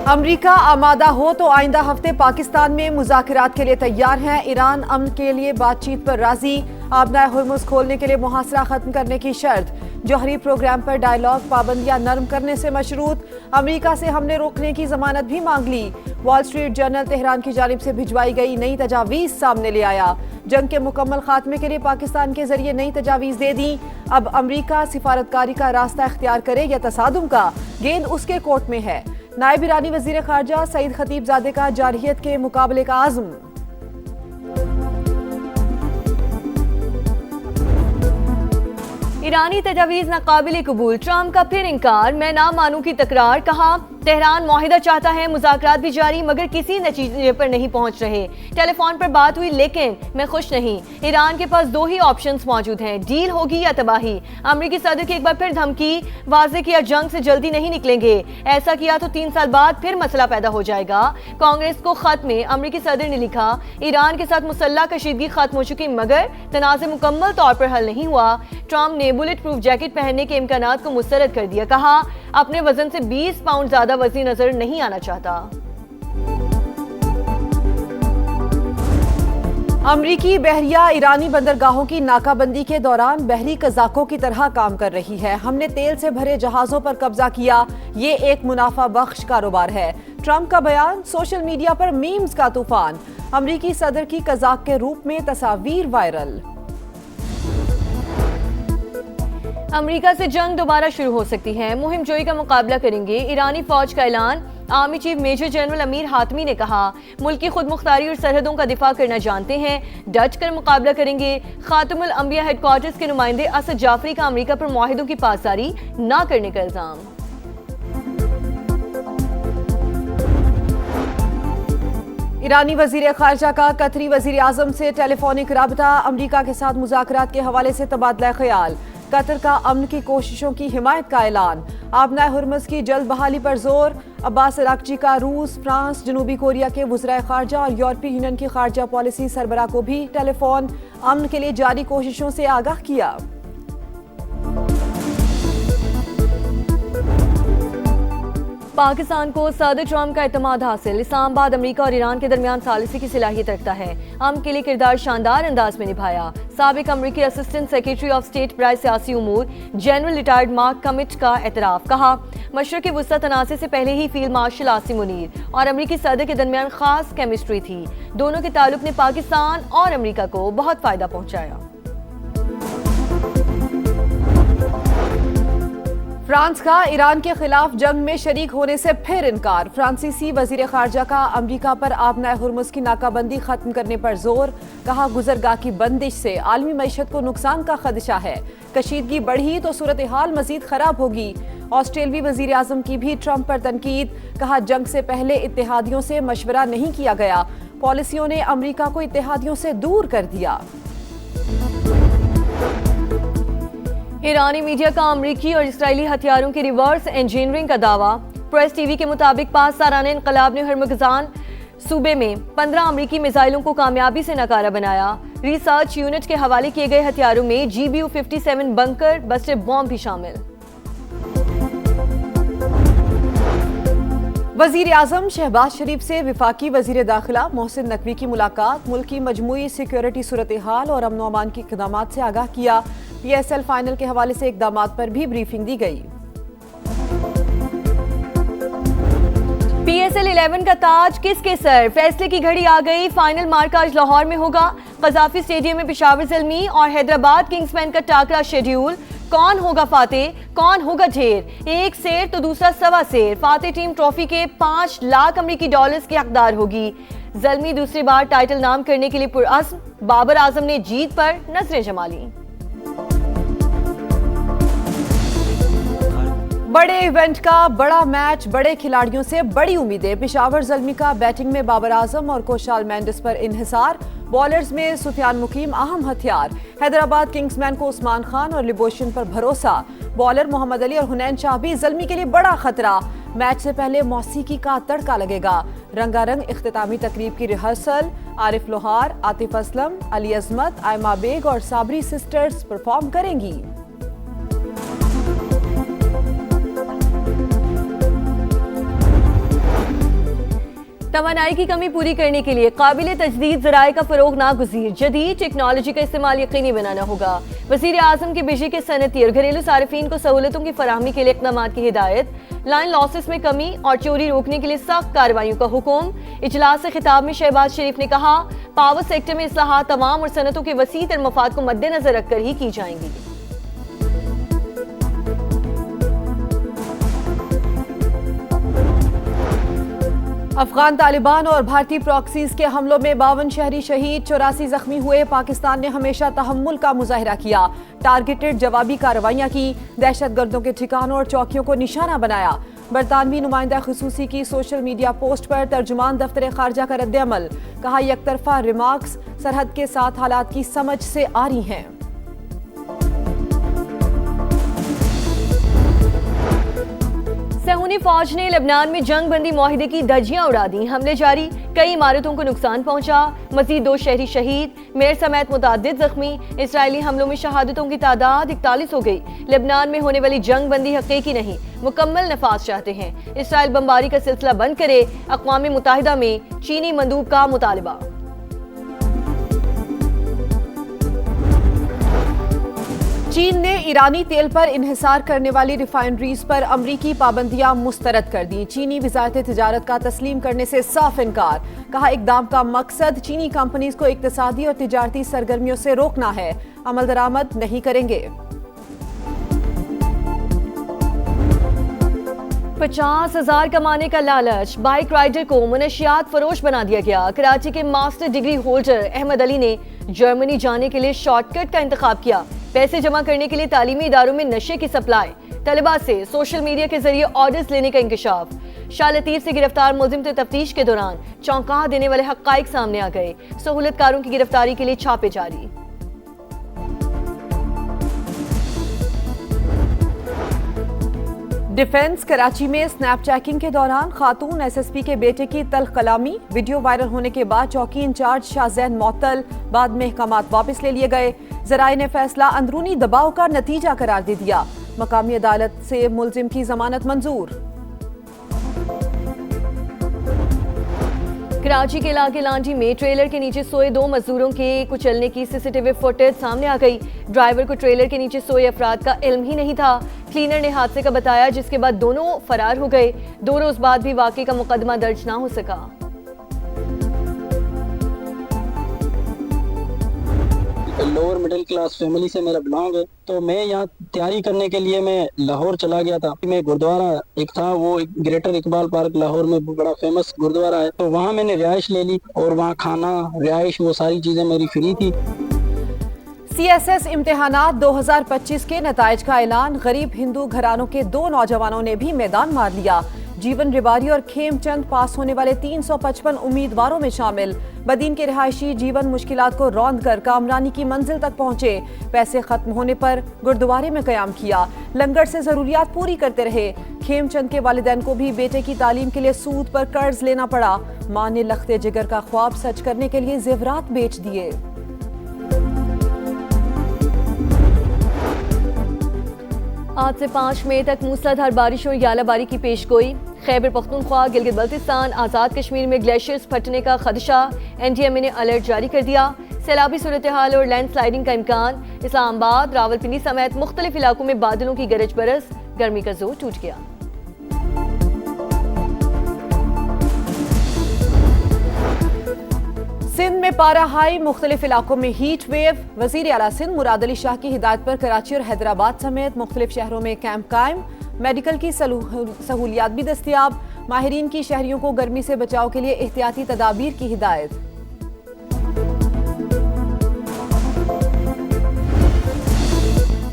अमरीका आमादा हो तो आइंदा हफ्ते पाकिस्तान में मुज़ाकरात के लिए तैयार है। ईरान अमन के लिए बातचीत पर राजी। आबनाए हुर्मुज़ खोलने के लिए मुहासरा खत्म करने की शर्त। जौहरी प्रोग्राम पर डायलॉग पाबंदियां नरम करने से मशरूत। अमरीका से हमने रोकने की जमानत भी मांग ली। वॉल स्ट्रीट जर्नल तेहरान की जानिब से भिजवाई गई नई तजावीज़ सामने ले आया। जंग के मुकम्मल खात्मे के लिए पाकिस्तान के जरिए नई तजावीज़ दे दी। अब अमरीका सिफारतकारी का रास्ता इख्तियार करे या तसादुम का, गेंद उसके कोर्ट में है। नायब ईरानी वजीर खारजा सईद खतीबजादे का जारहियत के मुकाबले का आज़म। ईरानी तजावीज़ नाकाबिल कबूल, ट्रंप का फिर इंकार, मैं ना मानूं की तकरार। कहा तेहरान मुआहिदा चाहता है, मुज़ाकरात भी जारी मगर किसी नतीजे पर नहीं पहुंच रहे। टेलीफोन पर बात हुई लेकिन मैं खुश नहीं। ईरान के पास दो ही ऑप्शंस मौजूद हैं, डील होगी या तबाही। अमरीकी सदर की एक बार फिर धमकी, वाज़े किया जंग से जल्दी नहीं निकलेंगे, ऐसा किया तो 3 साल बाद फिर मसला पैदा हो जाएगा। कांग्रेस को खत में अमरीकी सदर ने लिखा, ईरान के साथ मुसल्लह कशीदगी खत्म हो चुकी मगर तनाज़े मुकम्मल तौर पर हल नहीं हुआ। ट्रंप ने बुलेट प्रूफ जैकेट पहनने के इम्कानात को मुस्तरद कर दिया। कहा अपने वजन से 20 पाउंड ज्यादा वजनी नजर नहीं आना चाहता। अमरीकी बहरिया ईरानी बंदरगाहों की नाकाबंदी के दौरान बहरी कज़ाकों की तरह काम कर रही है। हमने तेल से भरे जहाजों पर कब्जा किया, ये एक मुनाफा बख्श कारोबार है। ट्रंप का बयान, सोशल मीडिया पर मीम्स का तूफान। अमरीकी सदर की कज़ाक के रूप में तस्वीर वायरल। अमेरिका से जंग दोबारा शुरू हो सकती है, मुहिम जोई का मुकाबला करेंगे। ईरानी फौज का ऐलान, army chief major general Amir Hatami ने कहा मुल्क की खुद मुख्तारी और सरहदों का दिफा करना जानते हैं, डट कर मुकाबला करेंगे। खातमुल अंबिया हेडक्वार्टर्स के नुमाइंदे असद जाफरी का अमेरिका पर मुआहिदों की पासदारी न करने का इल्जाम। ईरानी वजीर खारजा का कतरी वजीर आजम से टेलीफोनिक राबता, अमरीका के साथ मुज़ाकरात के हवाले से तबादला ख्याल। कतर का अमन की कोशिशों की हिमायत का ऐलान। आबनाए हुर्मुज़ की जल्द बहाली पर जोर। अब्बास अरागची का रूस, फ्रांस, जनूबी कोरिया के वज़राए खारजा और यूरोपीय यूनियन की खारजा पॉलिसी सरबराह को भी टेलीफोन अमन के लिए जारी कोशिशों से आगाह किया। पाकिस्तान को सदर ट्रंप का एतमाद हासिल। इस्लामाबाद अमेरिका और ईरान के दरमियान सालिसी की सलाहियत रखता है। अमन के लिए किरदार शानदार अंदाज में निभाया। साबिक अमेरिकी असिस्टेंट सेक्रेटरी ऑफ स्टेट बराए सियासी उमूर जनरल रिटायर्ड मार्क कमिट का एतराफ़। कहा मशरक़ी वुस्ता तनाज़े से पहले ही फील्ड मार्शल आसिम मुनीर और अमेरिकी सदर के दरमियान खास केमिस्ट्री थी। दोनों के ताल्लुक ने पाकिस्तान और अमेरिका को बहुत फायदा पहुंचाया। फ्रांस का ईरान के खिलाफ जंग में शरीक होने से फिर इनकार। फ्रांसीसी वजीर खारजा का अमरीका पर आबनाए हुर्मुज़ की नाकाबंदी खत्म करने पर जोर। कहा गुजरगाह की बंदिश से आलमी मईशत को नुकसान का खदशा है। कशीदगी बढ़ी तो सूरत हाल मजीद खराब होगी। ऑस्ट्रेलियाई वजीर आजम की भी ट्रंप पर तनकीद। कहा जंग से पहले इत्तेहादियों से मशवरा नहीं किया गया, पॉलिसियों ने अमरीका को इत्तेहादियों से दूर कर दिया। ईरानी मीडिया का अमरीकी और इसराइली हथियारों की रिवर्स इंजीनियरिंग का दावा। प्रेस टीवी के मुताबिक 5 सालाना इनकलाब ने हर्मुज़ान सूबे में 15 अमरीकी मिसाइलों को कामयाबी से नकारा बनाया। रिसर्च यूनिट के हवाले किए गए हथियारों में GBU-57 बंकर बस्टर बॉम्ब भी शामिल। वजीर आजम शहबाज शरीफ से विफाकी वजीर दाखिला मोहसिन नकवी की मुलाकात। मुल्क की मजमूई सिक्योरिटी सूरत हाल और अमन अमान के इक़दामात से आगाह किया। PSL फाइनल के हवाले से इक़दामात पर भी ब्रीफिंग दी गई। PSL 11 का ताज किसके सर, फैसले की घड़ी आ गई। फाइनल मार्का आज लाहौर में होगा। कज़ाफी स्टेडियम में पेशावर ज़ल्मी और हैदराबाद किंग्समैन का टाकरा शेड्यूल। कौन होगा फातेह, कौन होगा ढेर, एक शेर तो दूसरा सवा शेर। फातेह टीम ट्रॉफी के 5 लाख अमरीकी डॉलर्स की हकदार होगी। ज़ल्मी दूसरी बार टाइटल नाम करने के लिए पुरअज़्म। बाबर आजम ने जीत पर नजरें जमा ली। बड़े इवेंट का बड़ा मैच, बड़े खिलाड़ियों से बड़ी उम्मीदें। पेशावर ज़ल्मी का बैटिंग में बाबर आजम और कोशाल मेंडिस पर इन्हिसार। बॉलर्स में सुफियान मुकीम अहम हथियार। हैदराबाद किंग्समैन को उस्मान खान और लिबोशन पर भरोसा। बॉलर मोहम्मद अली और हुनैन शाह भी ज़ल्मी के लिए बड़ा खतरा। मैच से पहले मौसीकी का तड़का लगेगा। रंगारंग इख्तितामी तकरीब की रिहर्सल। आरिफ लोहार, आतिफ असलम, अली अजमत, आयमा बेग और साबरी सिस्टर्स परफॉर्म करेंगी। तवानाई की कमी पूरी करने के लिए काबिल तजदीद ज़राए का फ़रोग नागुज़ीर, जदीद टेक्नोलॉजी का इस्तेमाल यकीनी बनाना होगा। वज़ीर आज़म की बिजली के सनती और घरेलू सार्फिन को सहूलतों की फराहमी के लिए इक़दामात की हिदायत। लाइन लॉसेस में कमी और चोरी रोकने के लिए सख्त कार्रवाइयों का हुक्म। इजलास से खिताब में शहबाज शरीफ ने कहा, पावर सेक्टर में इस्लाहात तमाम और सनतों के वसी तर मफाद को मद्देनजर रखकर ही की जाएंगी। अफगान तालिबान और भारतीय प्रॉक्सीज के हमलों में 52 शहरी शहीद, 84 जख्मी हुए। पाकिस्तान ने हमेशा तहम्मुल का मुजाहिरा किया, टारगेटेड जवाबी कार्रवाइयां की, दहशतगर्दों के ठिकानों और चौकियों को निशाना बनाया। बरतानवी नुमाइंदा खुसूसी की सोशल मीडिया पोस्ट पर तर्जुमान दफ्तर खारजा का रद्द-ए-अमल, कहा यकतरफा रिमार्क्स सरहद के साथ हालात की समझ से आ रही हैं। सहूनी फौज ने लेबनान में जंग बंदी मुआहिदे की धज्जियां उड़ा दी, हमले जारी, कई इमारतों को नुकसान पहुंचा, मजीद 2 शहरी शहीद, मेयर समेत मुतादिद जख्मी। इजरायली हमलों में शहादतों की तादाद 41 हो गई। लेबनान में होने वाली जंग बंदी हकीकी नहीं, मुकम्मल नफाज चाहते हैं। इसराइल बमबारी का सिलसिला बंद करे, अक़वाम मुत्तहिदा में चीनी मंदूब का मुतालबा। चीन ने ईरानी तेल पर इन्हिसार करने वाली रिफाइनरीज पर अमरीकी पाबंदियां मुस्तरद कर दी। चीनी वजारत तिजारत का तस्लीम करने से साफ इनकार, कहा इकदाम का मकसद चीनी कंपनीज को इक्तिसादी और तिजारती सरगर्मियों से रोकना है, अमल दरामद नहीं करेंगे। 50,000 कमाने का लालच, बाइक राइडर को मुनशियात फरोश बना दिया गया। कराची के master degree holder Ahmad Ali ने जर्मनी जाने के लिए शॉर्टकट का इंतखाब किया। पैसे जमा करने के लिए तालीमी इदारों में नशे की सप्लाई, तलबा से सोशल मीडिया के जरिए ऑर्डर्स लेने का इंकशाफ। शाह लतीफ से गिरफ्तार मुलजिम से तफ्तीश के दौरान चौंका देने वाले हक़ाइक़ सामने आ गए। सहूलतकारों की गिरफ्तारी के लिए छापे जारी। डिफेंस कराची में स्नैप चैकिंग के दौरान खातून एसएसपी के बेटे की तल्ख कलामी, वीडियो वायरल होने के बाद चौकी इंचार्ज शाहजैन मुअत्तल, बाद में अहकामात वापस ले लिए गए। ज़राए ने फैसला अंदरूनी दबाव का नतीजा करार दे दिया। मकामी अदालत से मुलजिम की जमानत मंजूर। कराची के इलाके लांडी में ट्रेलर के नीचे सोए 2 मजदूरों के कुचलने की सीसीटीवी फुटेज सामने आ गई। ड्राइवर को ट्रेलर के नीचे सोए अफराद का इल्म ही नहीं था। क्लीनर ने हादसे का बताया, जिसके बाद दोनों फरार हो गए। 2 रोज बाद भी वाकई का मुकदमा दर्ज ना हो सका। लोअर मिडिल क्लास फैमिली से मेरा बिलोंग है, तो मैं यहाँ तैयारी करने के लिए मैं लाहौर चला गया था। मैं गुरुद्वारा एक था, वो ग्रेटर इकबाल पार्क लाहौर में बड़ा फेमस गुरुद्वारा है, तो वहाँ मैंने रिहाइश ले ली और वहाँ खाना, रिहाइश, वो सारी चीजें मेरी फ्री थी। सीएसएस इम्तिहानात 2025 के नताइज का ऐलान, गरीब हिंदू घरानों के 2 नौजवानों ने भी मैदान मार लिया। जीवन रिवारी और खेमचंद पास होने वाले 355 उम्मीदवारों में शामिल। बदीन के रिहायशी जीवन मुश्किलात को रौंद कर कामरानी की मंजिल तक पहुंचे। पैसे खत्म होने पर गुरुद्वारे में कयाम किया, लंगर से जरूरियात पूरी करते रहे। खेमचंद के वालिदैन को भी बेटे की तालीम के लिए सूद पर कर्ज लेना पड़ा। मां ने लख्ते जिगर का ख्वाब सच करने के लिए जेवरात बेच दिए। आज से 5 मई तक मूसलाधार बारिश और यालाबारी की पेशगोई। खैबर पख्तूनख्वा, गिलगित बल्तिस्तान, आज़ाद कश्मीर में ग्लेशियर्स फटने का खदशा, एनडीएमए ने अलर्ट जारी कर दिया। सैलाबी सूरत हाल और लैंडस्लाइडिंग का इम्कान। इस्लामाबाद, रावलपिंडी समेत मुख्तलिफ इलाकों में बादलों की गरज बरस, गर्मी का जोर टूट गया। सिंध में पारा हाई, मुख्तलिफ इलाकों में हीट वेव। वजीर आला सिंध मुराद अली शाह की हिदायत पर कराची और हैदराबाद समेत मुख्तलिफ शहरों में कैंप कायम। मेडिकल की सहूलियात भी दस्तियाब। माहिरीन की शहरियों को गर्मी से बचाव के लिए एहतियाती तदाबीर की हिदायत।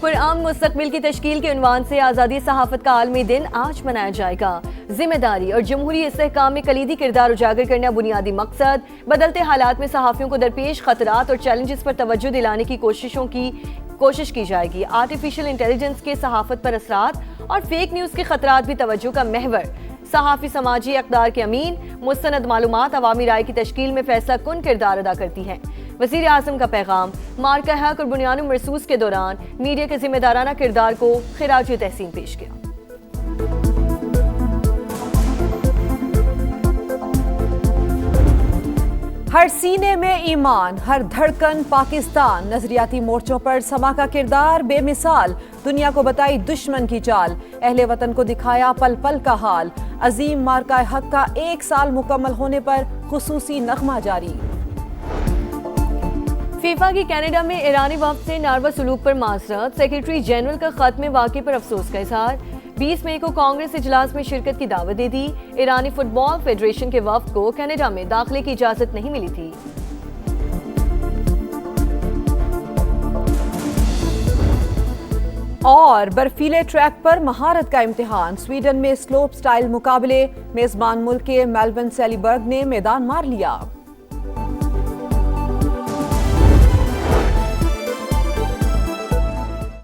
पुरअमन मुस्तकबिल की तश्कील के उन्वान से आज़ादी सहाफ़त का आलमी दिन आज मनाया जाएगा। जिम्मेदारी और जमहूरी इस्तेहकाम में कलीदी किरदार उजागर करना बुनियादी मकसद। बदलते हालात में सहाफ़ियों को दरपेश खतरात और चैलेंजेस पर तवज्जो दिलाने की कोशिश की जाएगी। आर्टिफिशियल इंटेलिजेंस के सहाफ़त पर असरात और फेक न्यूज़ के खतरात भी तवज्जो का महवर। सहाफ़ी समाजी अक़दार के अमीन, मुस्तनद मालूमात अवामी राय की तश्कील में फैसला कुन किरदार अदा करती हैं। वज़ीर आज़म का पैगाम। मार्का हक और बुनियानुल मरसूस के दौरान मीडिया के जिम्मेदाराना किरदार को खिराज तहसीन पेश किया। हर सीने में ईमान, हर धड़कन पाकिस्तान। नजरियाती मोर्चों पर समा का किरदार बेमिसाल। दुनिया को बताई दुश्मन की चाल, अहले वतन को दिखाया पल पल का हाल। अजीम मार्का हक का 1 साल मुकम्मल होने पर खुसूसी नगमा जारी। फीफा की कनाडा में ईरानी वफ्द से नारवा सलूक पर माजरत। सेक्रेटरी जनरल का खत में वाक़े पर अफसोस का इजहार। 20 मई को कांग्रेस इजलास में शिरकत की दावत दे दी। ईरानी फुटबॉल फेडरेशन के वफ्द को कनाडा में दाखिले की इजाजत नहीं मिली थी। और बर्फीले ट्रैक पर महारत का इम्तिहान। स्वीडन में स्लोप स्टाइल मुकाबले, मेजबान मुल्क के मेलबर्न सेलीबर्ग ने मैदान मार लिया।